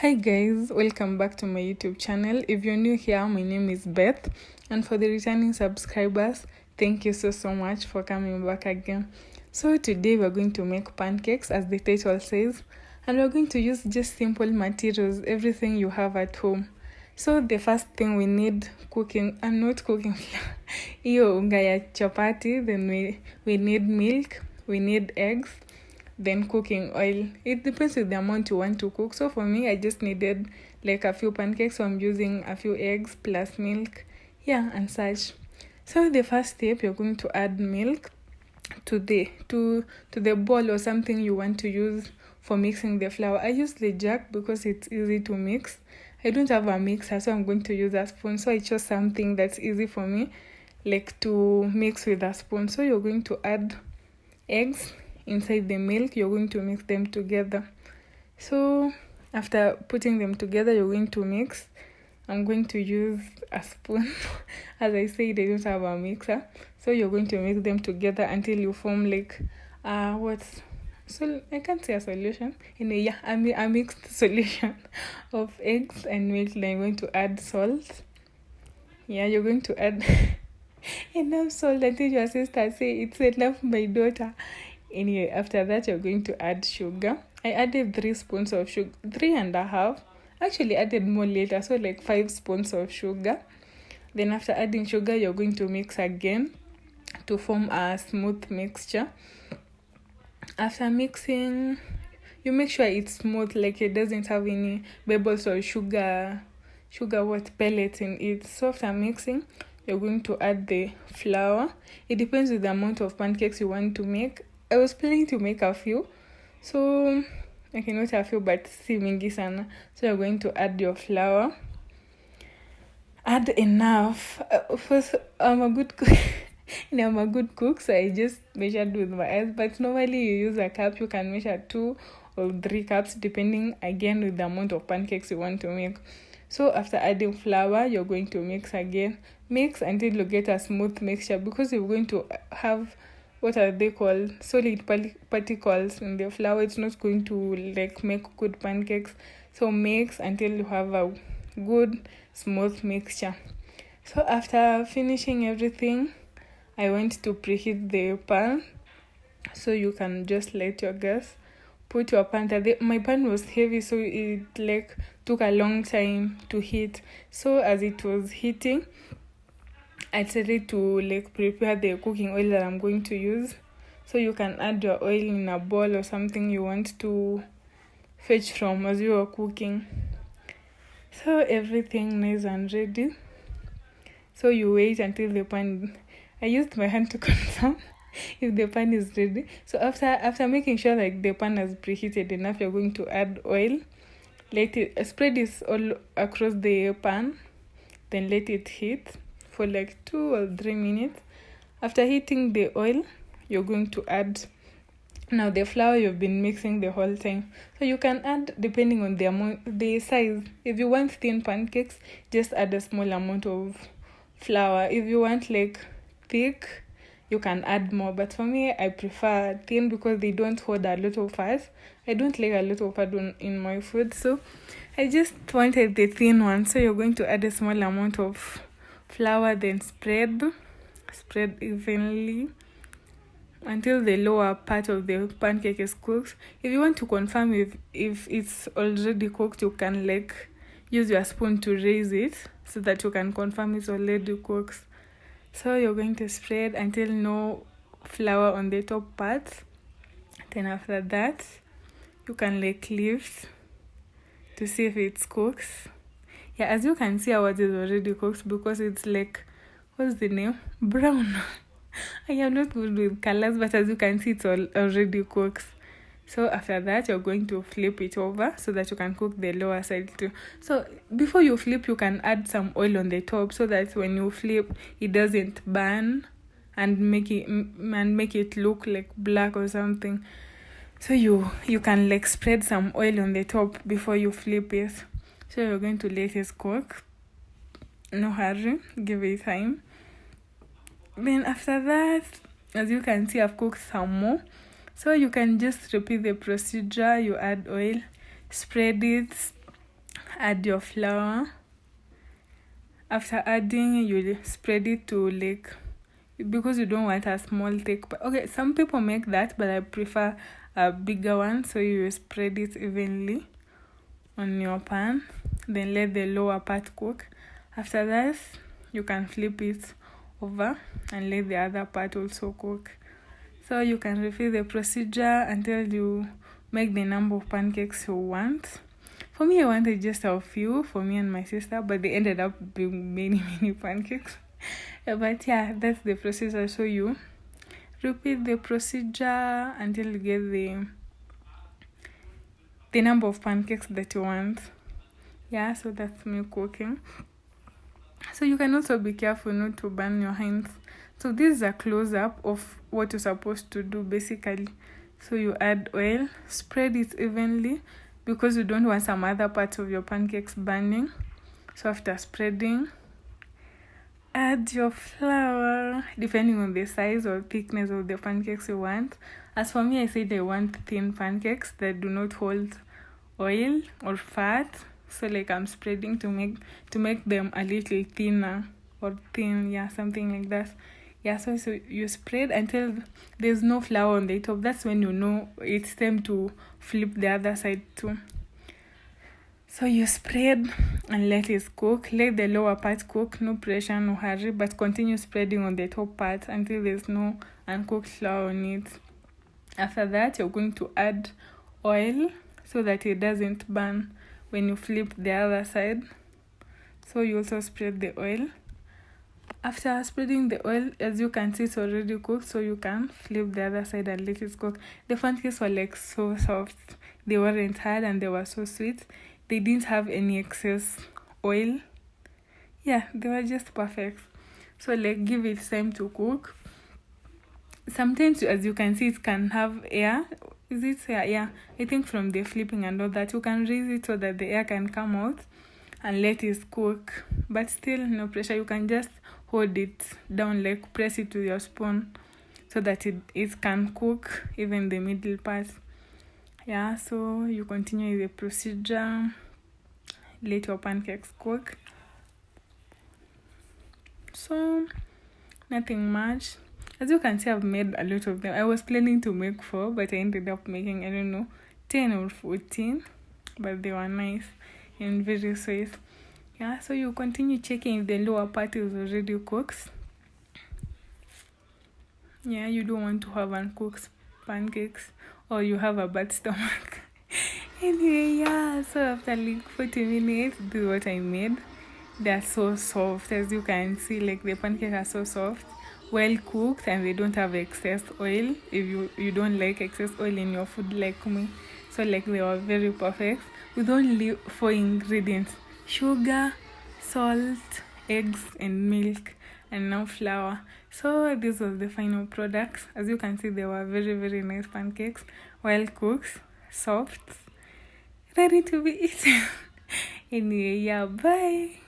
Hi guys, welcome back to my YouTube channel. If you're new here, my name is Beth, and for the returning subscribers, thank you so much for coming back again. So today we're going to make pancakes as the title says, and we're going to use just simple materials, everything you have at home. So the first thing we need not cooking flour, iyo unga ya chapati, then we need milk, we need eggs, then cooking oil. It depends with the amount you want to cook. So for me, I just needed like a few pancakes, so I'm using a few eggs plus milk, and such. So the first step, you're going to add milk to the bowl or something you want to use for mixing the flour. I use the jug because it's easy to mix. I don't have a mixer, so I'm going to use a spoon. So I chose something that's easy for me, like to mix with a spoon. So you're going to add eggs inside the milk. You're going to mix them together. So after putting them together, you're going to mix. I'm going to use a spoon. As I said, I don't have a mixer. So you're going to mix them together until you form like so I can't say a solution. A mixed solution of eggs and milk. Then I'm going to add salt. You're going to add enough salt until your sister say it's enough, my daughter. Anyway, after that, you're going to add sugar. I added 3 spoons of sugar, 3.5. Actually, added more later, so like 5 spoons of sugar. Then after adding sugar, you're going to mix again to form a smooth mixture. After mixing, you make sure it's smooth, like it doesn't have any bubbles or sugar pellets in it. So after mixing, you're going to add the flour. It depends with the amount of pancakes you want to make. I was planning to make a few, so not a few, but si mingi sana. So you're going to add your flour. Add enough. First, I'm a good cook. I'm a good cook, so I just measured with my eyes. But normally you use a cup. You can measure 2 or 3 cups, depending again with the amount of pancakes you want to make. So after adding flour, you're going to mix again. Mix until you get a smooth mixture, because you're going to have, what are they called, solid particles in the flour. It's not going to like make good pancakes. So mix until you have a good smooth mixture. So after finishing everything, I went to preheat the pan. So you can just light your gas, put your pan there. My pan was heavy, so it like took a long time to heat. So as it was heating, I decided to like prepare the cooking oil that I'm going to use. So you can add your oil in a bowl or something you want to fetch from as you are cooking. So everything nice and ready. So you wait until the pan, I used my hand to confirm if the pan is ready. So after making sure like the pan has preheated enough, you're going to add oil. Spread this all across the pan, then let it heat for like 2 or 3 minutes. After heating the oil, you're going to add now the flour you've been mixing the whole time. So you can add depending on the size. If you want thin pancakes, just add a small amount of flour. If you want like thick, you can add more, but for me, I prefer thin because they don't hold a lot of fat. I don't like a lot of fat in my food, so I just wanted the thin one. So you're going to add a small amount of flour, then spread evenly until the lower part of the pancake is cooked. If you want to confirm if it's already cooked, you can like use your spoon to raise it so that you can confirm it's already cooked. So you're going to spread until no flour on the top part. Then after that, you can like lift to see if it's cooked. As you can see, ours is already cooked because it's like, what's the name? Brown. I am not good with colors, but as you can see, it's already cooked. So after that, you're going to flip it over so that you can cook the lower side too. So before you flip, you can add some oil on the top so that when you flip, it doesn't burn and make it look like black or something. So you can like spread some oil on the top before you flip it. So you're going to let it cook. No hurry, give it time. Then after that, as you can see, I've cooked some more. So you can just repeat the procedure. You add oil, spread it, add your flour. After adding, you spread it to like, because you don't want a small thick. Okay, some people make that, but I prefer a bigger one. So you spread it evenly on your pan, then let the lower part cook. After that, you can flip it over and let the other part also cook. So you can repeat the procedure until you make the number of pancakes you want. For me, I wanted just a few for me and my sister, but they ended up being many pancakes. But yeah, that's the procedure. So you repeat the procedure until you get the number of pancakes that you want. Yeah, so that's me cooking. So you can also be careful not to burn your hands. So this is a close-up of what you're supposed to do basically. So you add oil, spread it evenly because you don't want some other parts of your pancakes burning. So after spreading, add your flour depending on the size or thickness of the pancakes you want. As for me, I said I want thin pancakes that do not hold oil or fat. So like I'm spreading to make them a little thinner or thin, yeah, something like that. Yeah, so you spread until there's no flour on the top. That's when you know it's time to flip the other side too. So you spread and let it cook. Let the lower part cook, no pressure, no hurry, but continue spreading on the top part until there's no uncooked flour on it. After that, you're going to add oil so that it doesn't burn when you flip the other side. So you also spread the oil. After spreading the oil, as you can see, it's already cooked, so you can flip the other side and let it cook. The pancakes were like so soft. They weren't hard and they were so sweet. They didn't have any excess oil. Yeah, they were just perfect. So like give it time to cook. Sometimes, as you can see, it can have air. Is it air? Yeah. I think from the flipping and all that, you can raise it so that the air can come out and let it cook. But still, no pressure. You can just hold it down, like press it with your spoon so that it can cook even the middle part. Yeah, so you continue the procedure. Let your pancakes cook. So, nothing much. As you can see, I've made a lot of them. I was planning to make 4, but I ended up making, 10 or 14. But they were nice and very sweet. Yeah, so you continue checking if the lower part is already cooked. Yeah, you don't want to have uncooked pancakes or you have a bad stomach. Anyway, yeah, so after like 40 minutes, this is what I made. They're so soft, as you can see, like the pancakes are so soft, well cooked, and they don't have excess oil. If you don't like excess oil in your food like me, so like they were very perfect with only 4 ingredients: sugar, salt, eggs, and milk, and now flour. So this was the final products. As you can see, they were very nice pancakes, well cooked, soft, ready to be eaten. Anyway, yeah, bye.